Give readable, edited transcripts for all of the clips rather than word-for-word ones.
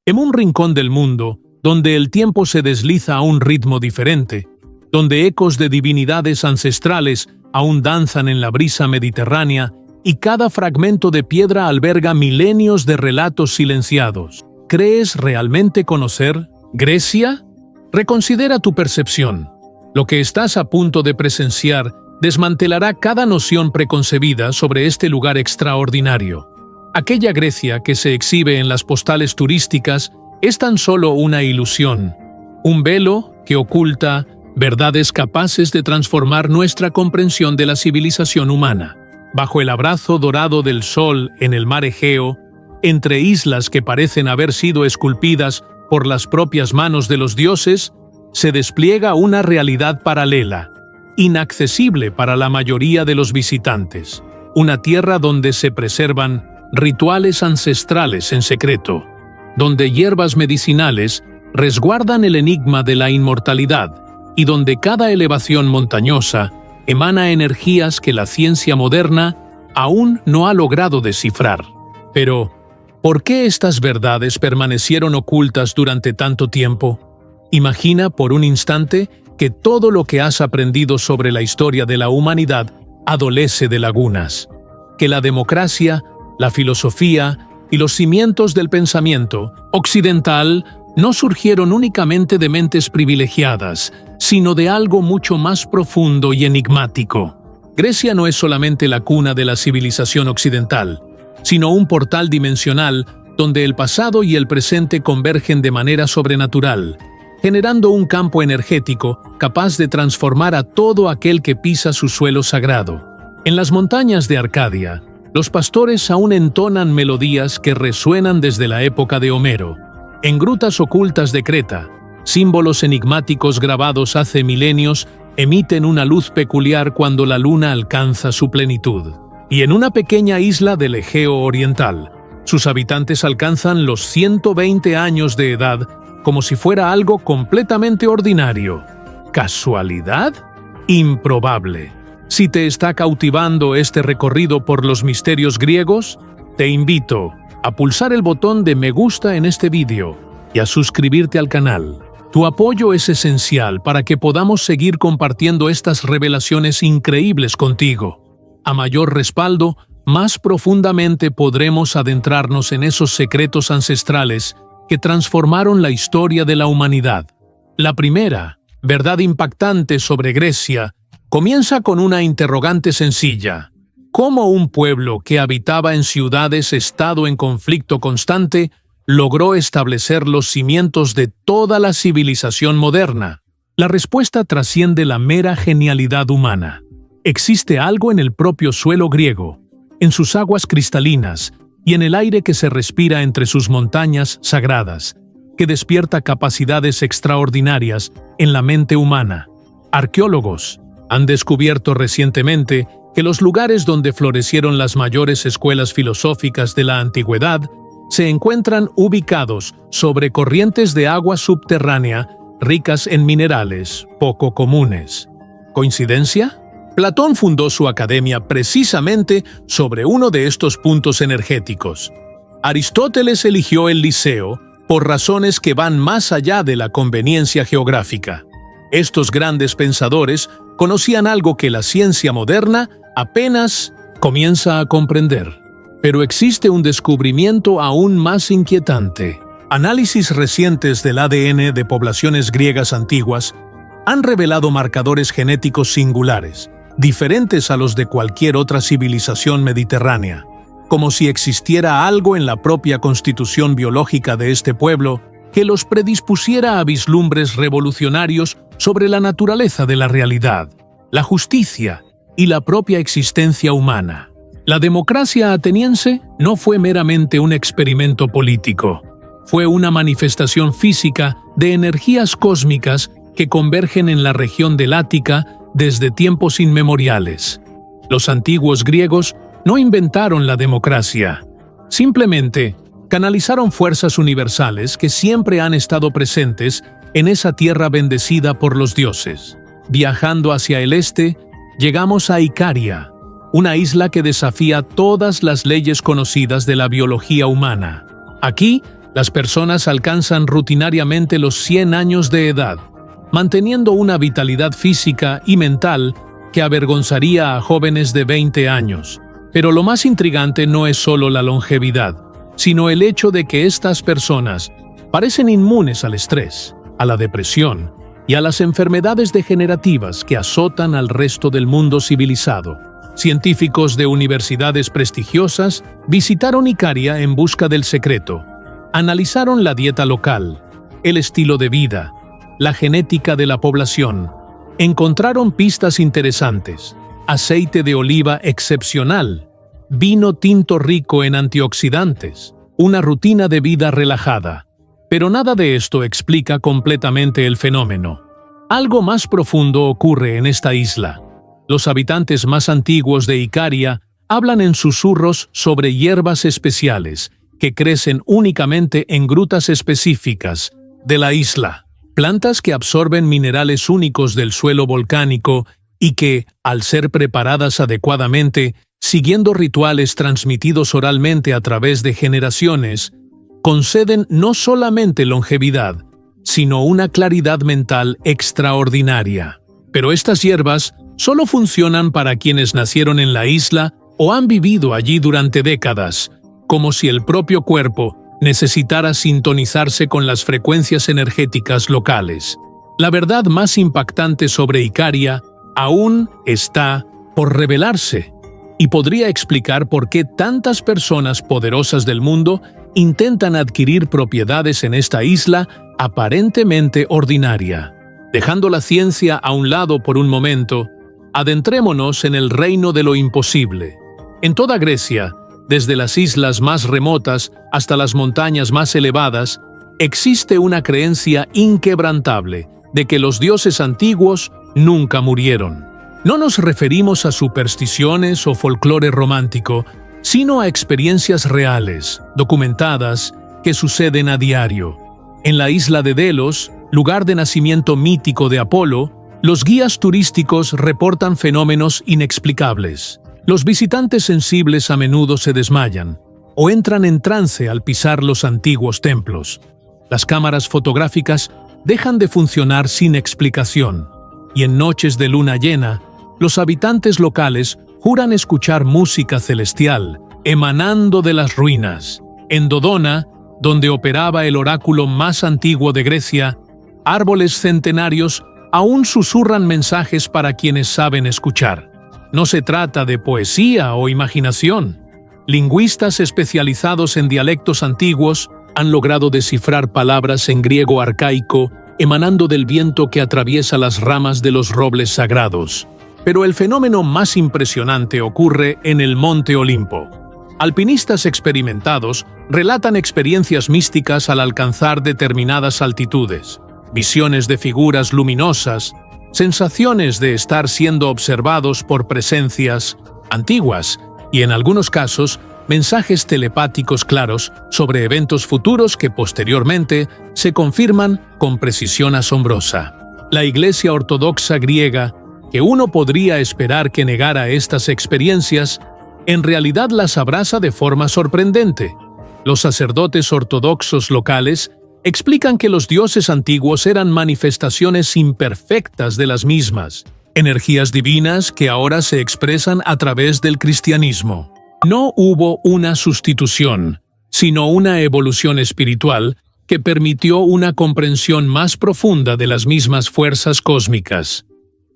En un rincón del mundo, donde el tiempo se desliza a un ritmo diferente, donde ecos de divinidades ancestrales aún danzan en la brisa mediterránea y cada fragmento de piedra alberga milenios de relatos silenciados. ¿Crees realmente conocer Grecia? Reconsidera tu percepción. Lo que estás a punto de presenciar desmantelará cada noción preconcebida sobre este lugar extraordinario. Aquella Grecia que se exhibe en las postales turísticas es tan solo una ilusión, un velo que oculta verdades capaces de transformar nuestra comprensión de la civilización humana. Bajo el abrazo dorado del sol en el mar Egeo, entre islas que parecen haber sido esculpidas por las propias manos de los dioses, se despliega una realidad paralela, inaccesible para la mayoría de los visitantes, una tierra donde se preservan rituales ancestrales en secreto, donde hierbas medicinales resguardan el enigma de la inmortalidad y donde cada elevación montañosa emana energías que la ciencia moderna aún no ha logrado descifrar. Pero, ¿por qué estas verdades permanecieron ocultas durante tanto tiempo? Imagina por un instante que todo lo que has aprendido sobre la historia de la humanidad adolece de lagunas, que la democracia, la filosofía y los cimientos del pensamiento occidental no surgieron únicamente de mentes privilegiadas, sino de algo mucho más profundo y enigmático. Grecia no es solamente la cuna de la civilización occidental, sino un portal dimensional donde el pasado y el presente convergen de manera sobrenatural, generando un campo energético capaz de transformar a todo aquel que pisa su suelo sagrado. En las montañas de Arcadia, los pastores aún entonan melodías que resuenan desde la época de Homero. En grutas ocultas de Creta, símbolos enigmáticos grabados hace milenios emiten una luz peculiar cuando la luna alcanza su plenitud. Y en una pequeña isla del Egeo Oriental, sus habitantes alcanzan los 120 años de edad como si fuera algo completamente ordinario. ¿Casualidad? Improbable. Si te está cautivando este recorrido por los misterios griegos, te invito a pulsar el botón de me gusta en este vídeo y a suscribirte al canal. Tu apoyo es esencial para que podamos seguir compartiendo estas revelaciones increíbles contigo. A mayor respaldo, más profundamente podremos adentrarnos en esos secretos ancestrales que transformaron la historia de la humanidad. La primera verdad impactante sobre Grecia comienza con una interrogante sencilla. ¿Cómo un pueblo que habitaba en ciudades-estado en conflicto constante logró establecer los cimientos de toda la civilización moderna? La respuesta trasciende la mera genialidad humana. Existe algo en el propio suelo griego, en sus aguas cristalinas y en el aire que se respira entre sus montañas sagradas, que despierta capacidades extraordinarias en la mente humana. Arqueólogos han descubierto recientemente que los lugares donde florecieron las mayores escuelas filosóficas de la antigüedad se encuentran ubicados sobre corrientes de agua subterránea ricas en minerales poco comunes. ¿Coincidencia? Platón fundó su academia precisamente sobre uno de estos puntos energéticos. Aristóteles eligió el Liceo por razones que van más allá de la conveniencia geográfica. Estos grandes pensadores conocían algo que la ciencia moderna apenas comienza a comprender. Pero existe un descubrimiento aún más inquietante. Análisis recientes del ADN de poblaciones griegas antiguas han revelado marcadores genéticos singulares, diferentes a los de cualquier otra civilización mediterránea, como si existiera algo en la propia constitución biológica de este pueblo que los predispusiera a vislumbres revolucionarios sobre la naturaleza de la realidad, la justicia y la propia existencia humana. La democracia ateniense no fue meramente un experimento político, fue una manifestación física de energías cósmicas que convergen en la región del Ática desde tiempos inmemoriales. Los antiguos griegos no inventaron la democracia, simplemente canalizaron fuerzas universales que siempre han estado presentes en esa tierra bendecida por los dioses. Viajando hacia el este, llegamos a Icaria, una isla que desafía todas las leyes conocidas de la biología humana. Aquí, Las personas alcanzan rutinariamente los 100 años de edad, manteniendo una vitalidad física y mental que avergonzaría a jóvenes de 20 años. Pero lo más intrigante no es solo la longevidad, sino el hecho de que estas personas parecen inmunes al estrés, a la depresión y a las enfermedades degenerativas que azotan al resto del mundo civilizado. Científicos de universidades prestigiosas visitaron Icaria en busca del secreto. Analizaron la dieta local, el estilo de vida, la genética de la población. Encontraron pistas interesantes: aceite de oliva excepcional, vino tinto rico en antioxidantes, una rutina de vida relajada. Pero nada de esto explica completamente el fenómeno. Algo más profundo ocurre en esta isla. Los habitantes más antiguos de Icaria hablan en susurros sobre hierbas especiales que crecen únicamente en grutas específicas de la isla. Plantas que absorben minerales únicos del suelo volcánico y que, al ser preparadas adecuadamente, siguiendo rituales transmitidos oralmente a través de generaciones, conceden no solamente longevidad, sino una claridad mental extraordinaria. Pero estas hierbas solo funcionan para quienes nacieron en la isla o han vivido allí durante décadas, como si el propio cuerpo necesitara sintonizarse con las frecuencias energéticas locales. La verdad más impactante sobre Icaria aún está por revelarse, y podría explicar por qué tantas personas poderosas del mundo intentan adquirir propiedades en esta isla aparentemente ordinaria. Dejando la ciencia a un lado por un momento, adentrémonos en el reino de lo imposible. En toda Grecia, desde las islas más remotas hasta las montañas más elevadas, existe una creencia inquebrantable de que los dioses antiguos nunca murieron. No nos referimos a supersticiones o folclore romántico, sino a experiencias reales, documentadas, que suceden a diario. En la isla de Delos, lugar de nacimiento mítico de Apolo, los guías turísticos reportan fenómenos inexplicables. Los visitantes sensibles a menudo se desmayan o entran en trance al pisar los antiguos templos. Las cámaras fotográficas dejan de funcionar sin explicación, y en noches de luna llena, los habitantes locales juran escuchar música celestial emanando de las ruinas. En Dodona, donde operaba el oráculo más antiguo de Grecia, árboles centenarios aún susurran mensajes para quienes saben escuchar. No se trata de poesía o imaginación. Lingüistas especializados en dialectos antiguos han logrado descifrar palabras en griego arcaico emanando del viento que atraviesa las ramas de los robles sagrados. Pero el fenómeno más impresionante ocurre en el Monte Olimpo. Alpinistas experimentados relatan experiencias místicas al alcanzar determinadas altitudes, visiones de figuras luminosas, sensaciones de estar siendo observados por presencias antiguas y, en algunos casos, mensajes telepáticos claros sobre eventos futuros que posteriormente se confirman con precisión asombrosa. La Iglesia Ortodoxa griega, que uno podría esperar que negara estas experiencias, en realidad las abraza de forma sorprendente. Los sacerdotes ortodoxos locales explican que los dioses antiguos eran manifestaciones imperfectas de las mismas, energías divinas que ahora se expresan a través del cristianismo. No hubo una sustitución, sino una evolución espiritual que permitió una comprensión más profunda de las mismas fuerzas cósmicas.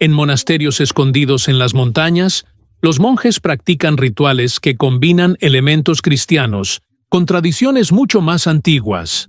En monasterios escondidos en las montañas, los monjes practican rituales que combinan elementos cristianos con tradiciones mucho más antiguas.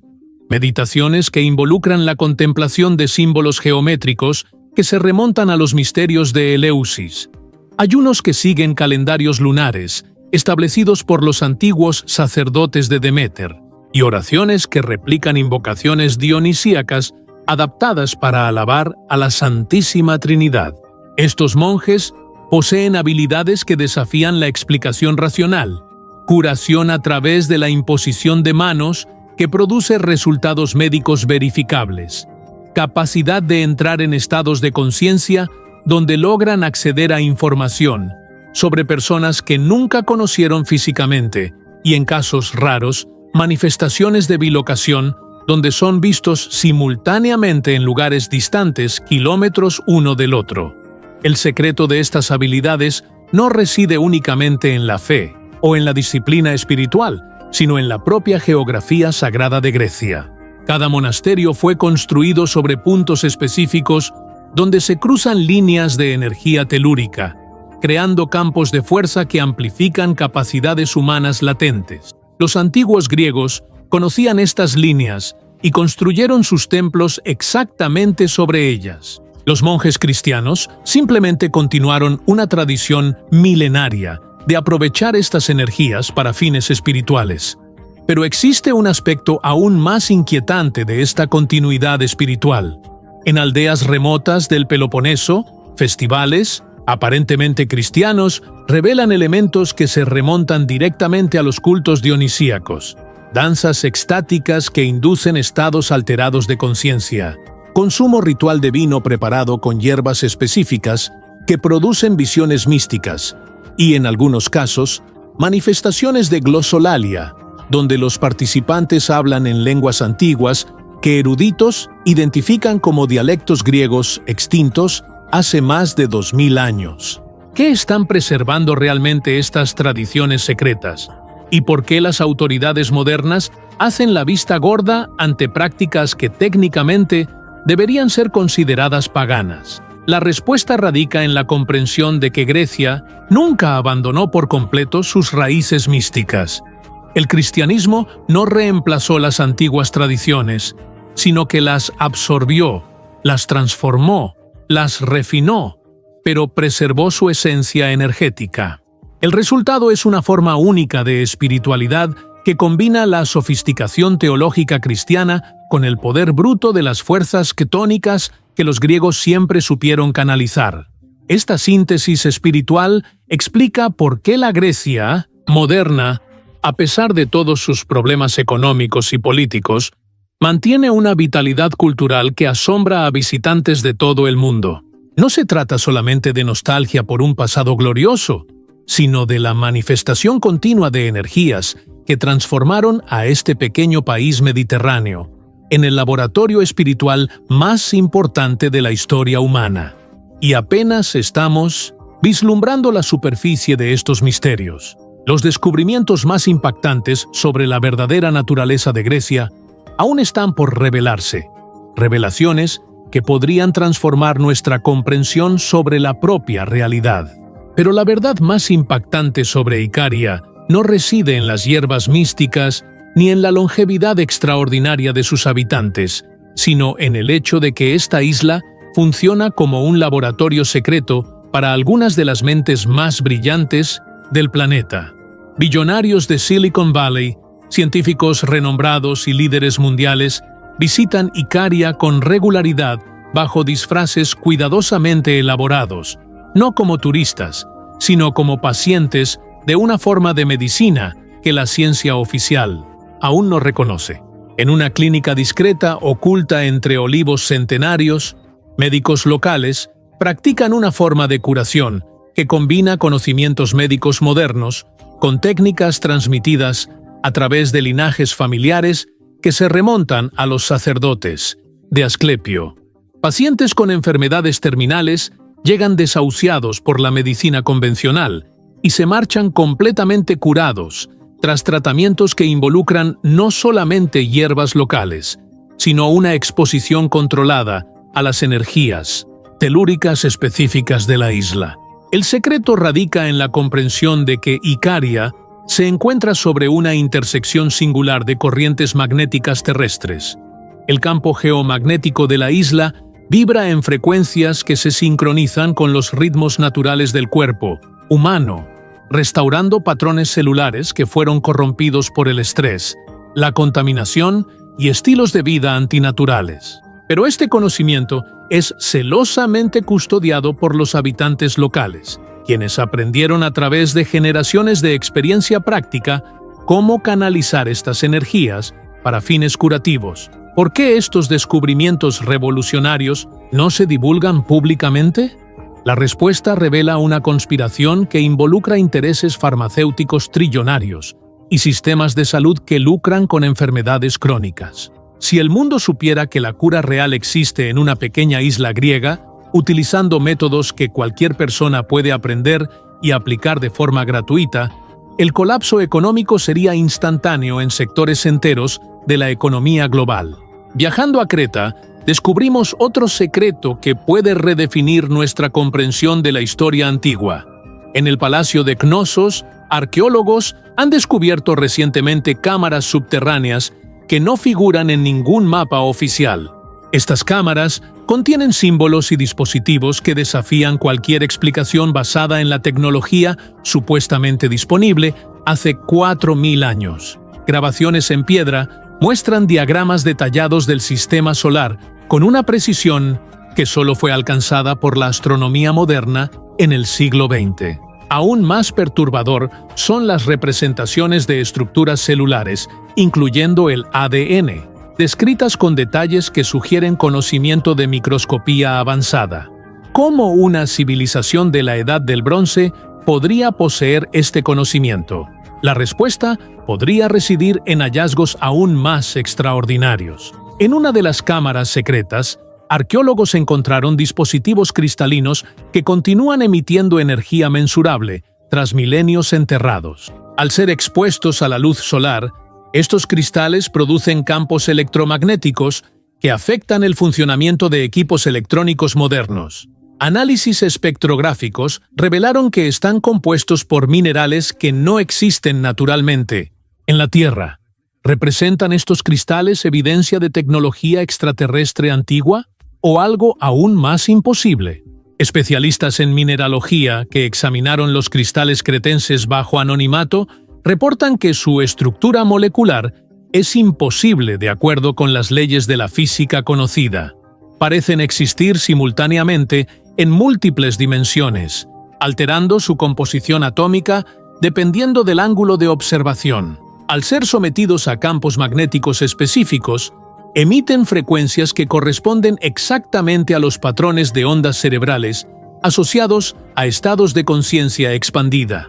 Meditaciones que involucran la contemplación de símbolos geométricos que se remontan a los misterios de Eleusis. Ayunos que siguen calendarios lunares, establecidos por los antiguos sacerdotes de Deméter, y oraciones que replican invocaciones dionisíacas adaptadas para alabar a la Santísima Trinidad. Estos monjes poseen habilidades que desafían la explicación racional, curación a través de la imposición de manos que produce resultados médicos verificables, capacidad de entrar en estados de conciencia donde logran acceder a información sobre personas que nunca conocieron físicamente y, en casos raros, manifestaciones de bilocación donde son vistos simultáneamente en lugares distantes, kilómetros uno del otro. El secreto de estas habilidades no reside únicamente en la fe o en la disciplina espiritual, sino en la propia geografía sagrada de Grecia. Cada monasterio fue construido sobre puntos específicos donde se cruzan líneas de energía telúrica, creando campos de fuerza que amplifican capacidades humanas latentes. Los antiguos griegos conocían estas líneas y construyeron sus templos exactamente sobre ellas. Los monjes cristianos simplemente continuaron una tradición milenaria de aprovechar estas energías para fines espirituales. Pero existe un aspecto aún más inquietante de esta continuidad espiritual. En aldeas remotas del Peloponeso, festivales, aparentemente cristianos, revelan elementos que se remontan directamente a los cultos dionisíacos, danzas extáticas que inducen estados alterados de conciencia, consumo ritual de vino preparado con hierbas específicas que producen visiones místicas, y en algunos casos, manifestaciones de glosolalia, donde los participantes hablan en lenguas antiguas que eruditos identifican como dialectos griegos extintos hace más de 2000 años. ¿Qué están preservando realmente estas tradiciones secretas? ¿Y por qué las autoridades modernas hacen la vista gorda ante prácticas que técnicamente deberían ser consideradas paganas? La respuesta radica en la comprensión de que Grecia nunca abandonó por completo sus raíces místicas. El cristianismo no reemplazó las antiguas tradiciones, sino que las absorbió, las transformó, las refinó, pero preservó su esencia energética. El resultado es una forma única de espiritualidad que combina la sofisticación teológica cristiana con el poder bruto de las fuerzas quetónicas que los griegos siempre supieron canalizar. Esta síntesis espiritual explica por qué la Grecia moderna, a pesar de todos sus problemas económicos y políticos, mantiene una vitalidad cultural que asombra a visitantes de todo el mundo. No se trata solamente de nostalgia por un pasado glorioso, sino de la manifestación continua de energías que transformaron a este pequeño país mediterráneo en el laboratorio espiritual más importante de la historia humana. Y apenas estamos vislumbrando la superficie de estos misterios. Los descubrimientos más impactantes sobre la verdadera naturaleza de Grecia aún están por revelarse, revelaciones que podrían transformar nuestra comprensión sobre la propia realidad. Pero la verdad más impactante sobre Icaria no reside en las hierbas místicas ni en la longevidad extraordinaria de sus habitantes, sino en el hecho de que esta isla funciona como un laboratorio secreto para algunas de las mentes más brillantes del planeta. Billonarios de Silicon Valley, científicos renombrados y líderes mundiales visitan Icaria con regularidad bajo disfraces cuidadosamente elaborados, no como turistas, sino como pacientes de una forma de medicina que la ciencia oficial aún no reconoce. En una clínica discreta oculta entre olivos centenarios, médicos locales practican una forma de curación que combina conocimientos médicos modernos con técnicas transmitidas a través de linajes familiares que se remontan a los sacerdotes de Asclepio. Pacientes con enfermedades terminales llegan desahuciados por la medicina convencional y se marchan completamente curados tras tratamientos que involucran no solamente hierbas locales, sino una exposición controlada a las energías telúricas específicas de la isla. El secreto radica en la comprensión de que Icaria se encuentra sobre una intersección singular de corrientes magnéticas terrestres. El campo geomagnético de la isla vibra en frecuencias que se sincronizan con los ritmos naturales del cuerpo humano, restaurando patrones celulares que fueron corrompidos por el estrés, la contaminación y estilos de vida antinaturales. Pero este conocimiento es celosamente custodiado por los habitantes locales, quienes aprendieron a través de generaciones de experiencia práctica cómo canalizar estas energías para fines curativos. ¿Por qué estos descubrimientos revolucionarios no se divulgan públicamente? La respuesta revela una conspiración que involucra intereses farmacéuticos trillonarios, y sistemas de salud que lucran con enfermedades crónicas. Si el mundo supiera que la cura real existe en una pequeña isla griega, utilizando métodos que cualquier persona puede aprender y aplicar de forma gratuita, el colapso económico sería instantáneo en sectores enteros de la economía global. Viajando a Creta, descubrimos otro secreto que puede redefinir nuestra comprensión de la historia antigua. En el palacio de Cnosos, arqueólogos han descubierto recientemente cámaras subterráneas que no figuran en ningún mapa oficial. Estas cámaras contienen símbolos y dispositivos que desafían cualquier explicación basada en la tecnología supuestamente disponible hace 4.000 años. Grabaciones en piedra muestran diagramas detallados del sistema solar con una precisión que solo fue alcanzada por la astronomía moderna en el siglo XX. Aún más perturbador son las representaciones de estructuras celulares, incluyendo el ADN, descritas con detalles que sugieren conocimiento de microscopía avanzada. ¿Cómo una civilización de la Edad del Bronce podría poseer este conocimiento? La respuesta podría residir en hallazgos aún más extraordinarios. En una de las cámaras secretas, arqueólogos encontraron dispositivos cristalinos que continúan emitiendo energía mensurable tras milenios enterrados. Al ser expuestos a la luz solar, estos cristales producen campos electromagnéticos que afectan el funcionamiento de equipos electrónicos modernos. Análisis espectrográficos revelaron que están compuestos por minerales que no existen naturalmente en la Tierra. ¿Representan estos cristales evidencia de tecnología extraterrestre antigua o algo aún más imposible? Especialistas en mineralogía que examinaron los cristales cretenses bajo anonimato reportan que su estructura molecular es imposible de acuerdo con las leyes de la física conocida. Parecen existir simultáneamente en múltiples dimensiones, alterando su composición atómica dependiendo del ángulo de observación. Al ser sometidos a campos magnéticos específicos, emiten frecuencias que corresponden exactamente a los patrones de ondas cerebrales asociados a estados de conciencia expandida.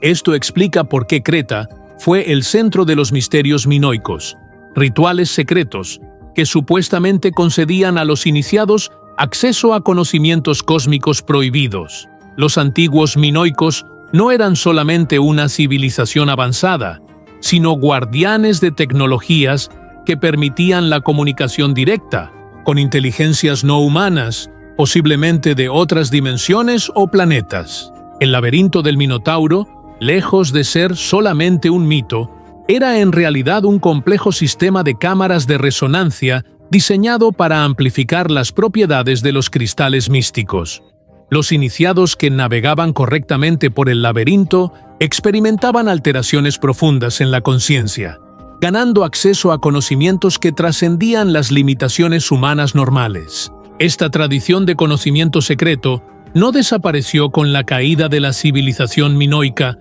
Esto explica por qué Creta fue el centro de los misterios minoicos, rituales secretos que supuestamente concedían a los iniciados acceso a conocimientos cósmicos prohibidos. Los antiguos minoicos no eran solamente una civilización avanzada, sino guardianes de tecnologías que permitían la comunicación directa con inteligencias no humanas, posiblemente de otras dimensiones o planetas. El laberinto del Minotauro, lejos de ser solamente un mito, era en realidad un complejo sistema de cámaras de resonancia diseñado para amplificar las propiedades de los cristales místicos. Los iniciados que navegaban correctamente por el laberinto experimentaban alteraciones profundas en la conciencia, ganando acceso a conocimientos que trascendían las limitaciones humanas normales. Esta tradición de conocimiento secreto no desapareció con la caída de la civilización minoica,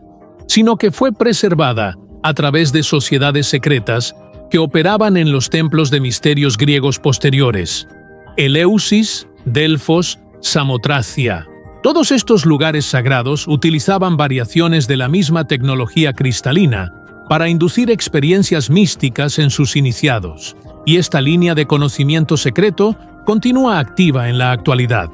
sino que fue preservada a través de sociedades secretas que operaban en los templos de misterios griegos posteriores: Eleusis, Delfos, Samotracia. Todos estos lugares sagrados utilizaban variaciones de la misma tecnología cristalina para inducir experiencias místicas en sus iniciados, y esta línea de conocimiento secreto continúa activa en la actualidad.